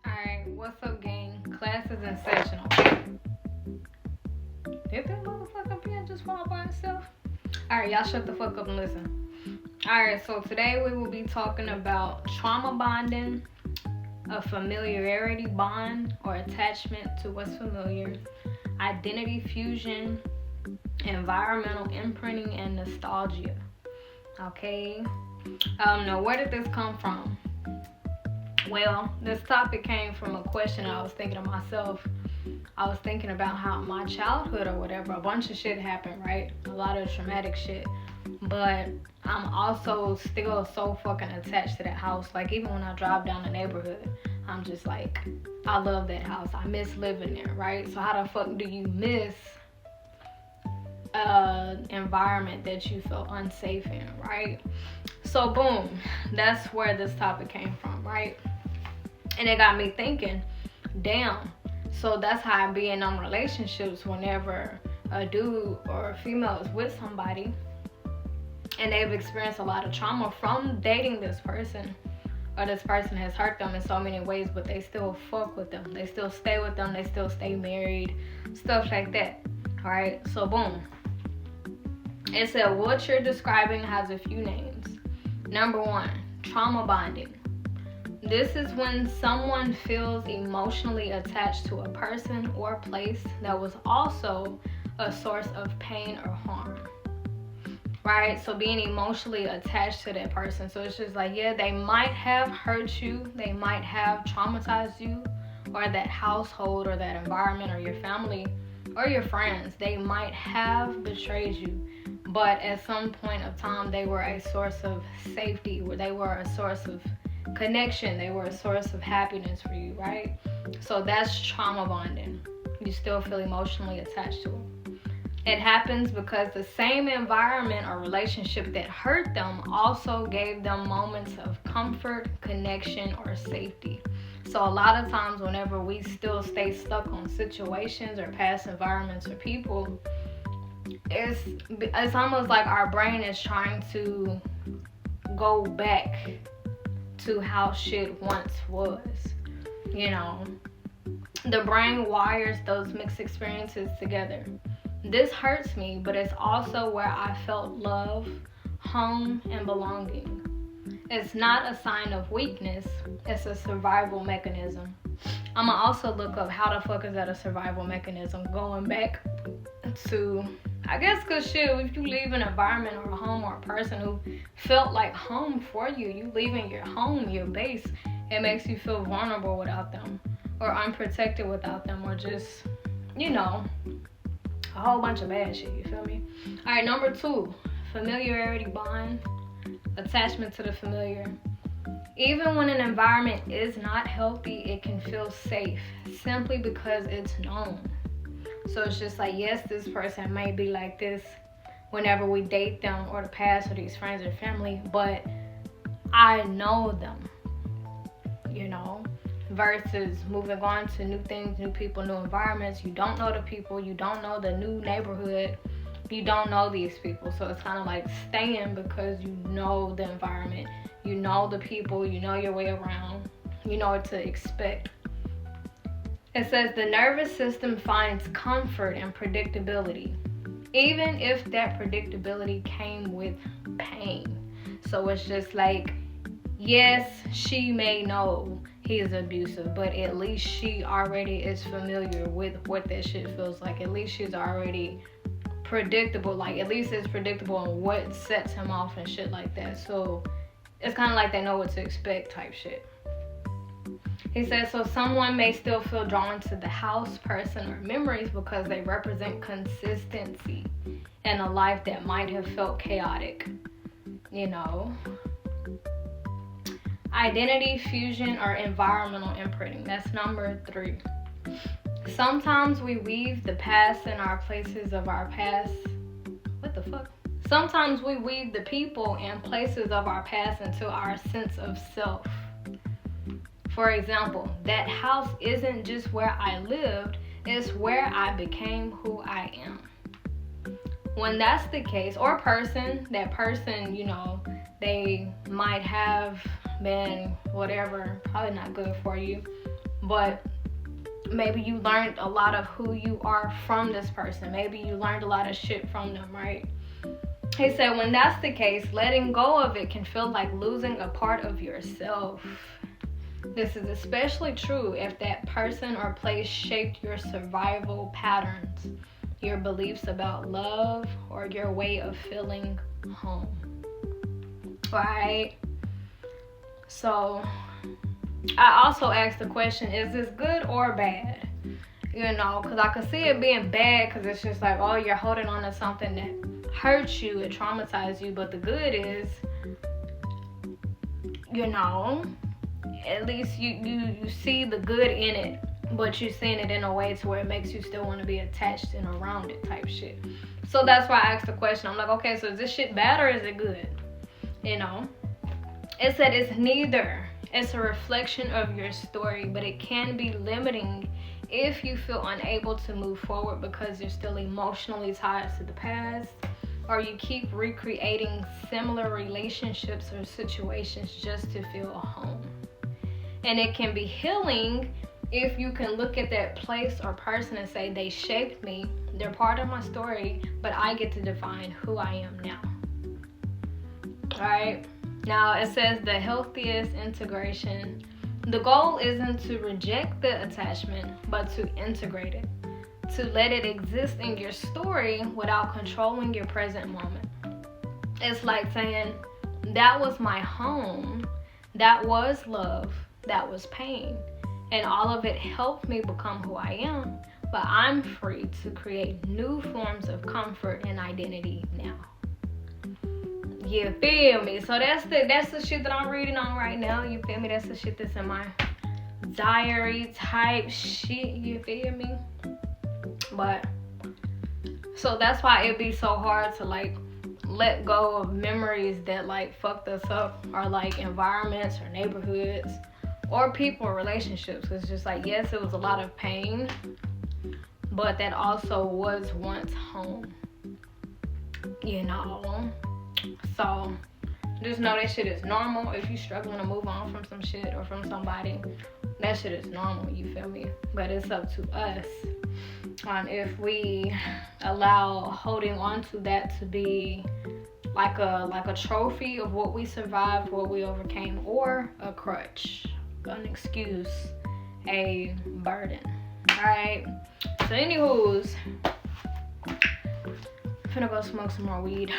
Alright, what's up, gang? Class is in session, okay? Did that motherfucker pen just fall by itself? Alright, y'all shut the fuck up and listen. Alright, so today we will be talking about trauma bonding, a familiarity bond or attachment to what's familiar, identity fusion, environmental imprinting, and nostalgia. Okay? Now where did this come from? Well, this topic came from a question I was thinking to myself. I was thinking about how my childhood or whatever, a bunch of shit happened, right? A lot of traumatic shit. But I'm also still so fucking attached to that house. Like, even when I drive down the neighborhood, I'm just like, I love that house. I miss living there, right? So how the fuck do you miss an environment that you feel unsafe in, right? So boom, that's where this topic came from, right? And it got me thinking, damn, so that's how I be in relationships whenever a dude or a female is with somebody and they've experienced a lot of trauma from dating this person, or this person has hurt them in so many ways, but they still fuck with them. They still stay with them. They still stay married, stuff like that. All right, so boom. It said what you're describing has a few names. Number one, trauma bonding. This is when someone feels emotionally attached to a person or place that was also a source of pain or harm. Right? So being emotionally attached to that person. So it's just like, yeah, they might have hurt you. They might have traumatized you, or that household or that environment or your family or your friends. They might have betrayed you. But at some point of time, they were a source of safety, where they were a source of connection. They were a source of happiness for you, right? So that's trauma bonding. You still feel emotionally attached to them. It happens because the same environment or relationship that hurt them also gave them moments of comfort, connection, or safety. So a lot of times whenever we still stay stuck on situations or past environments or people, it's almost like our brain is trying to go back to how shit once was. You know, the brain wires those mixed experiences together. This hurts me, but it's also where I felt love, home, and belonging. It's not a sign of weakness, it's a survival mechanism. I'ma also look up how the fuck is that a survival mechanism, going back to, I guess, cause shit, if you leave an environment or a home or a person who felt like home for you, you leaving your home, your base, it makes you feel vulnerable without them, or unprotected without them, or just, you know, a whole bunch of bad shit, you feel me? All right, number two, familiarity bond, attachment to the familiar. Even when an environment is not healthy, it can feel safe simply because it's known. So it's just like, yes, this person may be like this whenever we date them, or the past, or these friends or family, but I know them, you know, versus moving on to new things, new people, new environments. You don't know the people, you don't know the new neighborhood, you don't know these people. So it's kind of like staying because you know the environment, you know the people, you know your way around, you know what to expect. It says the nervous system finds comfort in predictability, even if that predictability came with pain. So it's just like, yes, she may know he is abusive, but at least she already is familiar with what that shit feels like. At least she's already predictable. Like, at least it's predictable in what sets him off and shit like that. So it's kind of like they know what to expect type shit. He says, so someone may still feel drawn to the house, person, or memories because they represent consistency in a life that might have felt chaotic, you know. Identity fusion or environmental imprinting. That's number three. Sometimes we weave the past and our places of our past. What the fuck? Sometimes we weave the people and places of our past into our sense of self. For example, that house isn't just where I lived, it's where I became who I am. When that's the case, or that person, you know, they might have been whatever, probably not good for you, but maybe you learned a lot of who you are from this person. Maybe you learned a lot of shit from them, right? He said, when that's the case, letting go of it can feel like losing a part of yourself. This is especially true if that person or place shaped your survival patterns, your beliefs about love, or your way of feeling home. Right? So, I also asked the question, is this good or bad? You know, because I could see it being bad because it's just like, oh, you're holding on to something that hurts you, it traumatized you. But the good is, you know, at least you see the good in it, but you're seeing it in a way to where it makes you still want to be attached and around it type shit. So that's why I asked the question. I'm like, okay, so is this shit bad or is it good? You know, it said it's neither. It's a reflection of your story, but it can be limiting if you feel unable to move forward because you're still emotionally tied to the past, or you keep recreating similar relationships or situations just to feel a home. And it can be healing if you can look at that place or person and say, they shaped me, they're part of my story, but I get to define who I am now. Alright? Now it says the healthiest integration. The goal isn't to reject the attachment, but to integrate it. To let it exist in your story without controlling your present moment. It's like saying, that was my home, that was love, that was pain, and all of it helped me become who I am, but I'm free to create new forms of comfort and identity now. You feel me? So that's the shit that I'm reading on right now. You feel me? That's the shit that's in my diary type shit. You feel me? But so that's why it'd be so hard to like let go of memories that like fucked us up, or like environments or neighborhoods or people or relationships. It's just like, yes, it was a lot of pain, but that also was once home, you know. So just know that shit is normal. If you're struggling to move on from some shit or from somebody, that shit is normal, you feel me? But it's up to us if we allow holding on to that to be like a trophy of what we survived, what we overcame, or a crutch, an excuse, a burden. Alright? So anywho's, finna go smoke some more weed.